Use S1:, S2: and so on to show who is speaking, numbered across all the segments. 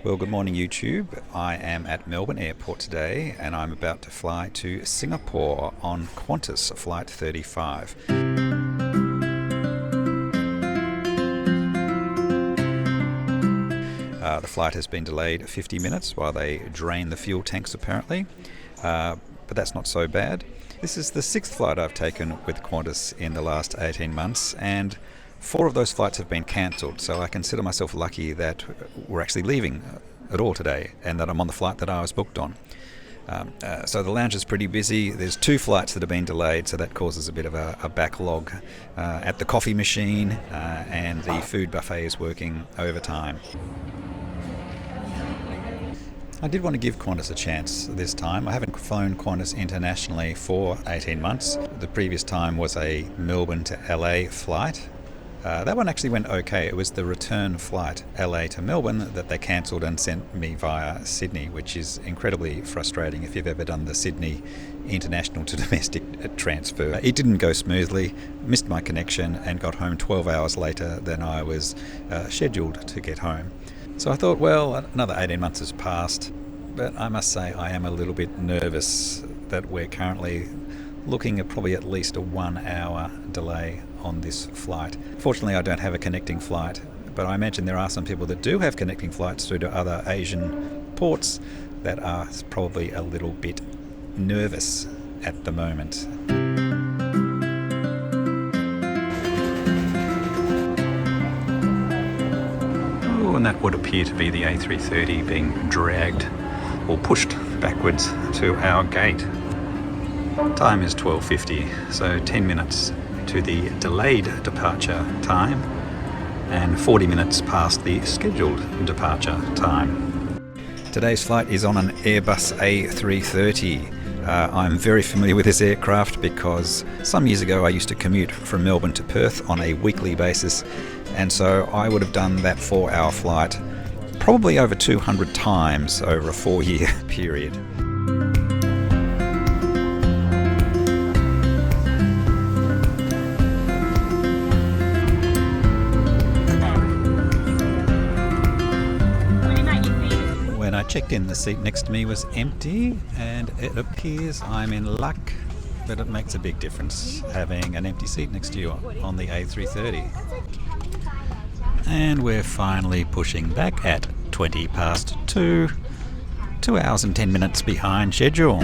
S1: Well, good morning, YouTube. I am at Melbourne Airport today and I'm about to fly to Singapore on Qantas Flight 35. The flight has been delayed 50 minutes while they drain the fuel tanks apparently, but that's not so bad. This is the sixth flight I've taken with Qantas in the last 18 months and 4 of those flights have been cancelled, so I consider myself lucky that we're actually leaving at all today and that I'm on the flight that I was booked on. So the lounge is pretty busy. There's 2 flights that have been delayed, so that causes a bit of a backlog at the coffee machine, and the food buffet is working overtime. I did want to give Qantas a chance this time. I haven't flown Qantas internationally for 18 months. The previous time was a Melbourne to LA flight. That one actually went okay. It was the return flight, LA to Melbourne, that they cancelled and sent me via Sydney, which is incredibly frustrating if you've ever done the Sydney international to domestic transfer. It didn't go smoothly, missed my connection and got home 12 hours later than I was scheduled to get home. So I thought, well, another 18 months has passed, but I must say I am a little bit nervous that we're currently looking at probably at least a 1-hour delay on this flight. Fortunately, I don't have a connecting flight, but I imagine there are some people that do have connecting flights through to other Asian ports that are probably a little bit nervous at the moment. Oh, and that would appear to be the A330 being dragged or pushed backwards to our gate. Time is 12:50, so 10 minutes to the delayed departure time and 40 minutes past the scheduled departure time. Today's flight is on an Airbus A330. I'm very familiar with this aircraft because some years ago I used to commute from Melbourne to Perth on a weekly basis, and so I would have done that 4-hour flight probably over 200 times over a 4-year period. When I checked in, the seat next to me was empty, and it appears I'm in luck, but it makes a big difference having an empty seat next to you on the A330. And we're finally pushing back at 20 past 2, 2 hours and 10 minutes behind schedule.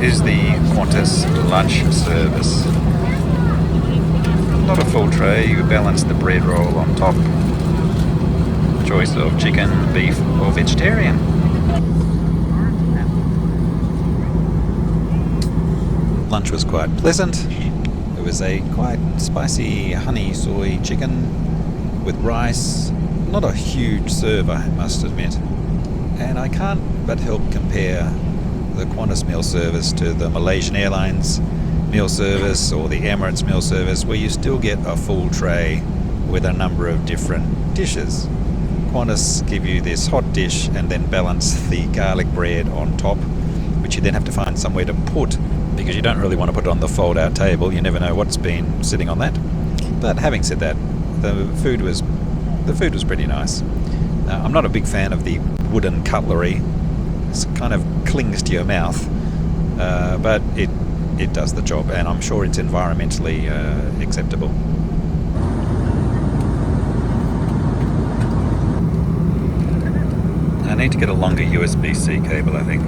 S1: Is the Qantas lunch service. Not a full tray, you balance the bread roll on top. Choice of chicken, beef or vegetarian. Lunch was quite pleasant. It was a quite spicy honey soy chicken with rice. Not a huge serve, I must admit. And I can't but help compare the Qantas meal service to the Malaysian Airlines meal service or the Emirates meal service, where you still get a full tray with a number of different dishes. Qantas give you this hot dish and then balance the garlic bread on top, which you then have to find somewhere to put, because you don't really want to put it on the fold-out table. You never know what's been sitting on that. But having said that, the food was pretty nice. I'm not a big fan of the wooden cutlery. It kind of clings to your mouth, but it does the job, and I'm sure it's environmentally acceptable. I need to get a longer USB-C cable, I think.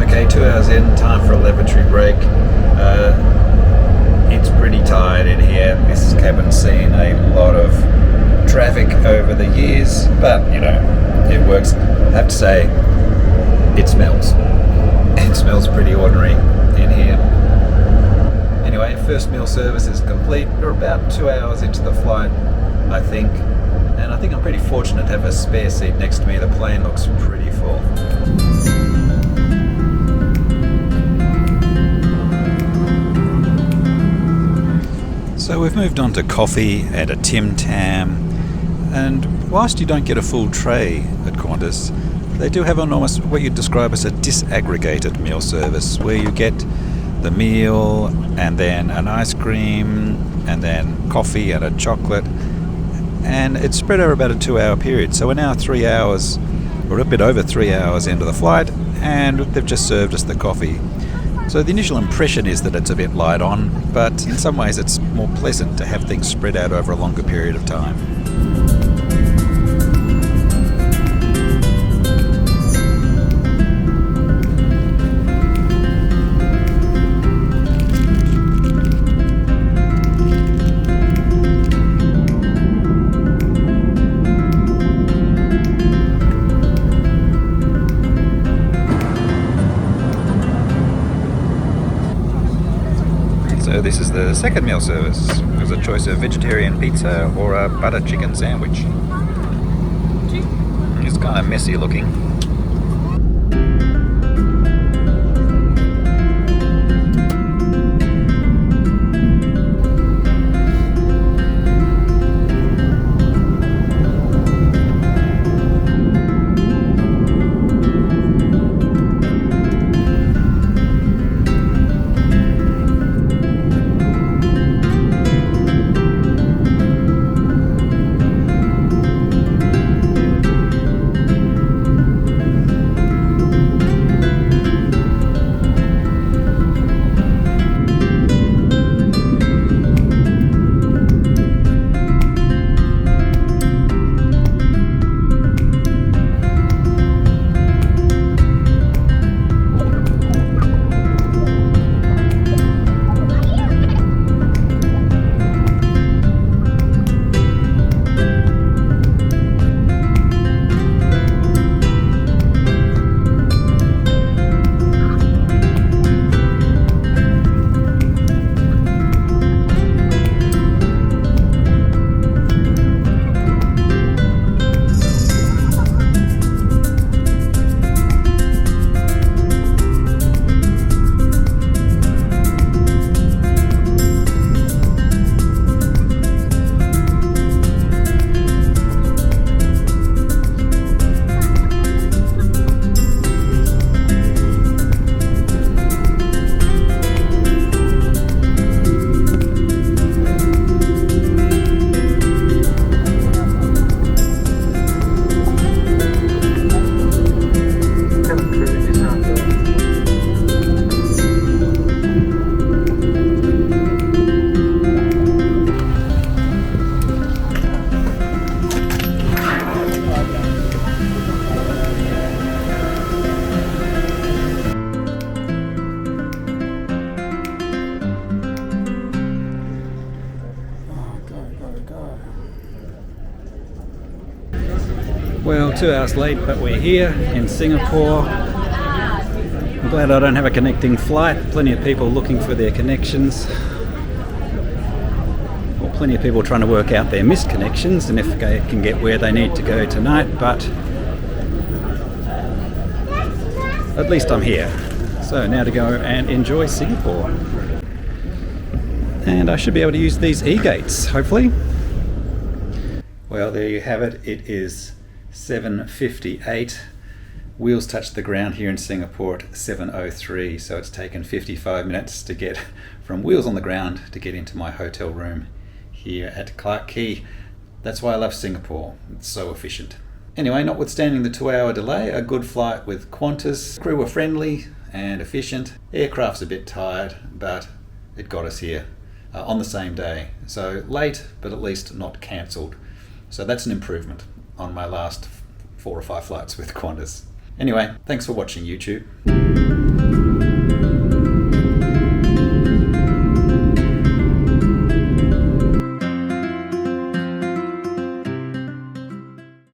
S1: Okay, 2 hours in, time for a lavatory break. It's pretty tired in here. This cabin's seen a lot of traffic over the years, but you know, it works. I have to say, it smells. It smells pretty ordinary in here. Anyway, first meal service is complete. We're about 2 hours into the flight, I think, and I think I'm pretty fortunate to have a spare seat next to me. The plane looks pretty full. So we've moved on to coffee and a Tim Tam. And whilst you don't get a full tray at Qantas, they do have almost what you'd describe as a disaggregated meal service, where you get the meal and then an ice cream and then coffee and a chocolate, and it's spread over about a 2 hour period. So we're now 3 hours, or a bit over 3 hours into the flight, and they've just served us the coffee. So the initial impression is that it's a bit light on, but in some ways it's more pleasant to have things spread out over a longer period of time. So this is the second meal service. There's a choice of vegetarian pizza or a butter chicken sandwich. It's kind of messy looking. Well, 2 hours late, but we're here in Singapore. I'm glad I don't have a connecting flight. Plenty of people looking for their connections. Or plenty of people trying to work out their missed connections and if they can get where they need to go tonight, but at least I'm here. So now to go and enjoy Singapore. And I should be able to use these e-gates, hopefully. Well, there you have it. It is 7:58. Wheels touched the ground here in Singapore at 7:03, so it's taken 55 minutes to get from wheels on the ground to get into my hotel room here at Clarke Quay. That's why I love Singapore. It's so efficient. Anyway, notwithstanding the 2-hour delay, a good flight with Qantas. Crew were friendly and efficient. Aircraft's a bit tired, but it got us here on the same day. So late, but at least not cancelled. So that's an improvement on my last 4 or 5 flights with Qantas. Anyway, thanks for watching, YouTube.